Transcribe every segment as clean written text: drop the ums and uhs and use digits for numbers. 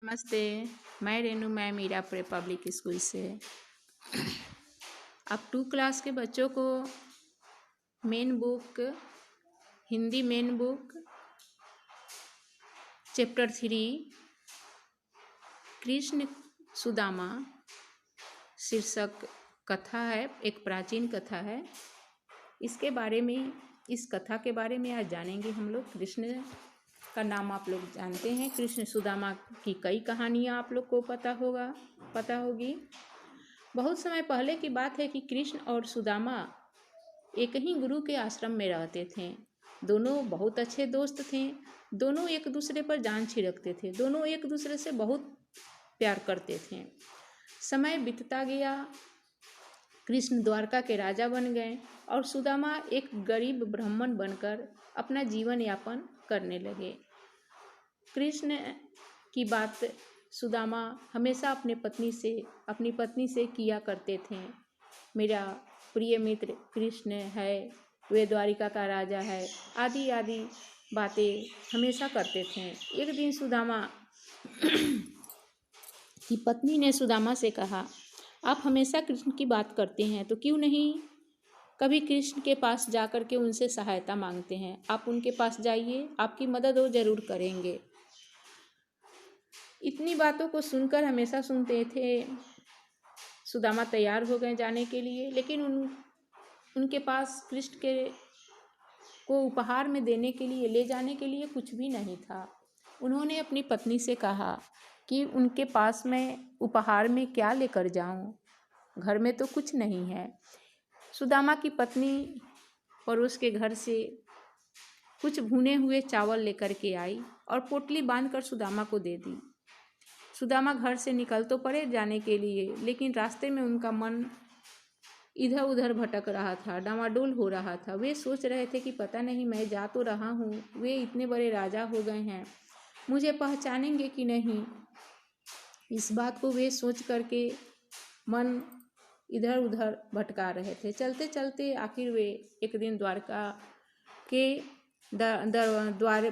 नमस्ते। मैं रेनू, मैं मीरापुर पब्लिक स्कूल से। अब 2 क्लास के बच्चों को main book, Hindi main book chapter 3 Krishna Sudama शीर्षक कथा है। एक प्राचीन कथा है। इसके बारे में, इस कथा के बारे में आज जानेंगे हम लोग। कृष्ण का नाम आप लोग जानते हैं। कृष्ण सुदामा की कई कहानियाँ आप लोग को पता होगी। बहुत समय पहले की बात है कि कृष्ण और सुदामा एक ही गुरु के आश्रम में रहते थे। दोनों बहुत अच्छे दोस्त थे। दोनों एक दूसरे पर जान छिड़कते थे। दोनों एक दूसरे से बहुत प्यार करते थे। समय बीतता गया। कृष्ण द्वारका के राजा बन गए और सुदामा एक गरीब ब्राह्मण बनकर अपना जीवन यापन करने लगे। कृष्ण की बात सुदामा हमेशा अपनी पत्नी से किया करते थे। मेरा प्रिय मित्र कृष्ण है, वे द्वारिका का राजा है, आदि आदि बातें हमेशा करते थे। एक दिन सुदामा की पत्नी ने सुदामा से कहा, आप हमेशा कृष्ण की बात करते हैं तो क्यों नहीं कभी कृष्ण के पास जाकर के उनसे सहायता मांगते हैं। आप उनके पास जाइए, आपकी मदद वो जरूर करेंगे। इतनी बातों को सुनकर हमेशा सुनते थे। सुदामा तैयार हो गए जाने के लिए, लेकिन उनके पास कृष्ण को उपहार में देने के लिए, ले जाने के लिए कुछ भी नहीं था। उन्होंने अपनी पत्नी से कहा कि उनके पास मैं उपहार में क्या लेकर जाऊं, घर में तो कुछ नहीं है। सुदामा की पत्नी पड़ोस के घर से कुछ भुने हुए चावल लेकर के आई और पोटली बांधकर सुदामा को दे दी। सुदामा घर से निकल तो पड़े जाने के लिए, लेकिन रास्ते में उनका मन इधर उधर भटक रहा था, डामाडोल हो रहा था। वे सोच रहे थे कि पता नहीं, मैं जा तो रहा हूँ, वे इतने बड़े राजा हो गए हैं, मुझे पहचानेंगे कि नहीं। इस बात को वे सोच करके मन इधर उधर भटका रहे थे। चलते चलते आखिर वे एक दिन द्वारका के दरवाजे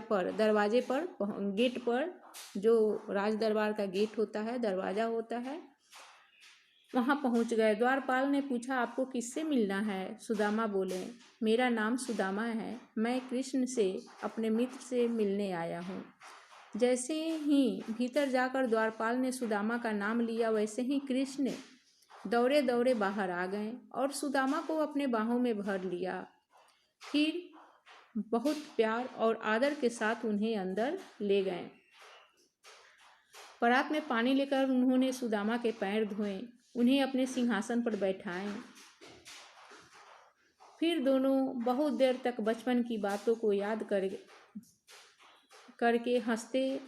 पर, गेट पर, जो राज दरबार का गेट होता है, दरवाजा होता है, वहाँ पहुँच गए। द्वारपाल ने पूछा, आपको किससे मिलना है? सुदामा बोले, मेरा नाम सुदामा है, मैं कृष्ण से, अपने मित्र से मिलने आया हूँ। जैसे ही भीतर जाकर द्वारपाल ने सुदामा का नाम लिया, वैसे ही कृष्ण दौड़े दौड़े बाहर आ गए और सुदामा को अपने बाहों में भर लिया। फिर बहुत प्यार और आदर के साथ उन्हें अंदर ले गए। परात में पानी लेकर उन्होंने सुदामा के पैर धोए, उन्हें अपने सिंहासन पर बैठाए। फिर दोनों बहुत देर तक बचपन की बातों को याद करके हंसते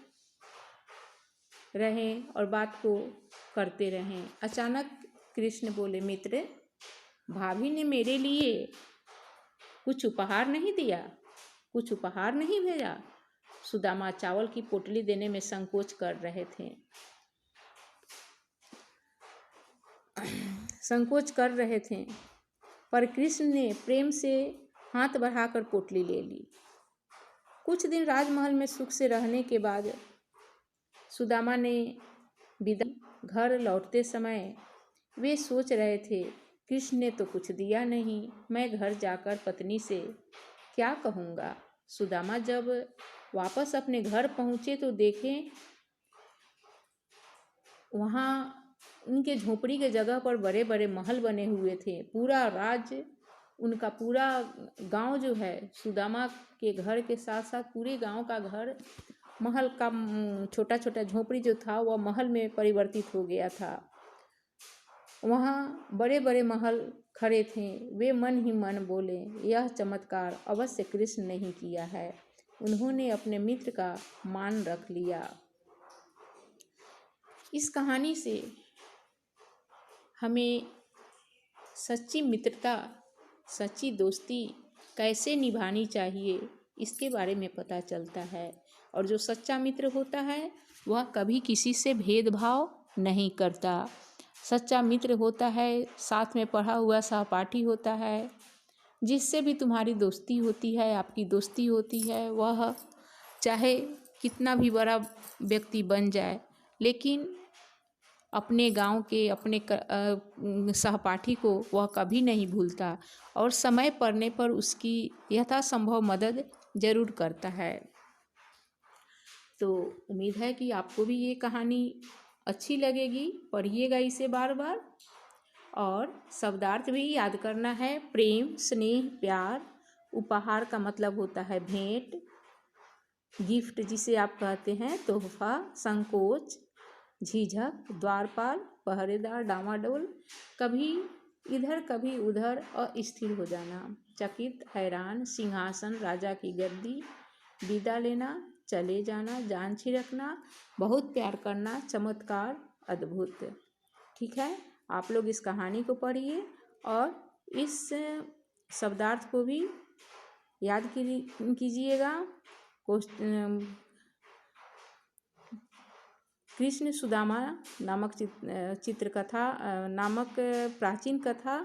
रहे और बात को करते रहे। अचानक कृष्ण बोले, मित्र, भाभी ने मेरे लिए कुछ उपहार नहीं दिया, कुछ उपहार नहीं भेजा? सुदामा चावल की पोटली देने में संकोच कर रहे थे, पर कृष्ण ने प्रेम से हाथ बढ़ाकर पोटली ले ली। कुछ दिन राजमहल में सुख से रहने के बाद सुदामा ने घर लौटते समय वे सोच रहे थे, कृष्ण ने तो कुछ दिया नहीं, मैं घर जाकर पत्नी से क्या कहूँगा। सुदामा जब वापस अपने घर पहुँचे तो देखें वहाँ उनके झोपड़ी के जगह पर बड़े बड़े महल बने हुए थे। पूरा राज्य, उनका पूरा गांव जो है, सुदामा के घर के साथ साथ पूरे गांव का घर, महल का छोटा छोटा झोपड़ी जो था वह महल में परिवर्तित हो गया था। वहाँ बड़े बड़े महल खड़े थे। वे मन ही मन बोले, यह चमत्कार अवश्य कृष्ण ने ही किया है। उन्होंने अपने मित्र का मान रख लिया। इस कहानी से हमें सच्ची मित्रता, सच्ची दोस्ती कैसे निभानी चाहिए, इसके बारे में पता चलता है। और जो सच्चा मित्र होता है वह कभी किसी से भेदभाव नहीं करता। सच्चा मित्र होता है, साथ में पढ़ा हुआ सहपाठी होता है, जिससे भी तुम्हारी दोस्ती होती है, आपकी दोस्ती होती है, वह चाहे कितना भी बड़ा व्यक्ति बन जाए, लेकिन अपने गांव के अपने सहपाठी को वह कभी नहीं भूलता और समय पड़ने पर उसकी यथासंभव मदद जरूर करता है। तो उम्मीद है कि आपको भी ये कहानी अच्छी लगेगी। पढ़िएगा इसे बार बार और शब्दार्थ भी याद करना है। प्रेम, स्नेह, प्यार। उपहार का मतलब होता है भेंट, गिफ्ट जिसे आप कहते हैं, तोहफा। संकोच, झिझक, द्वारपाल, पहरेदार, डामाडोल। कभी इधर कभी उधर, अस्थिर हो जाना। चकित, हैरान। सिंहासन, राजा की गद्दी। विदा लेना, चले जाना, जान छिड़कना। बहुत प्यार करना, चमत्कार, अद्भुत। ठीक है, आप लोग इस कहानी को पढ़िए और इस शब्दार्थ को भी याद कीजिएगा। कृष्ण सुदामा नामक चित्रकथा नामक प्राचीन कथा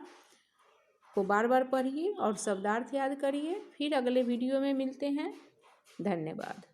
को बार बार पढ़िए और शब्दार्थ याद करिए। फिर अगले वीडियो में मिलते हैं। धन्यवाद।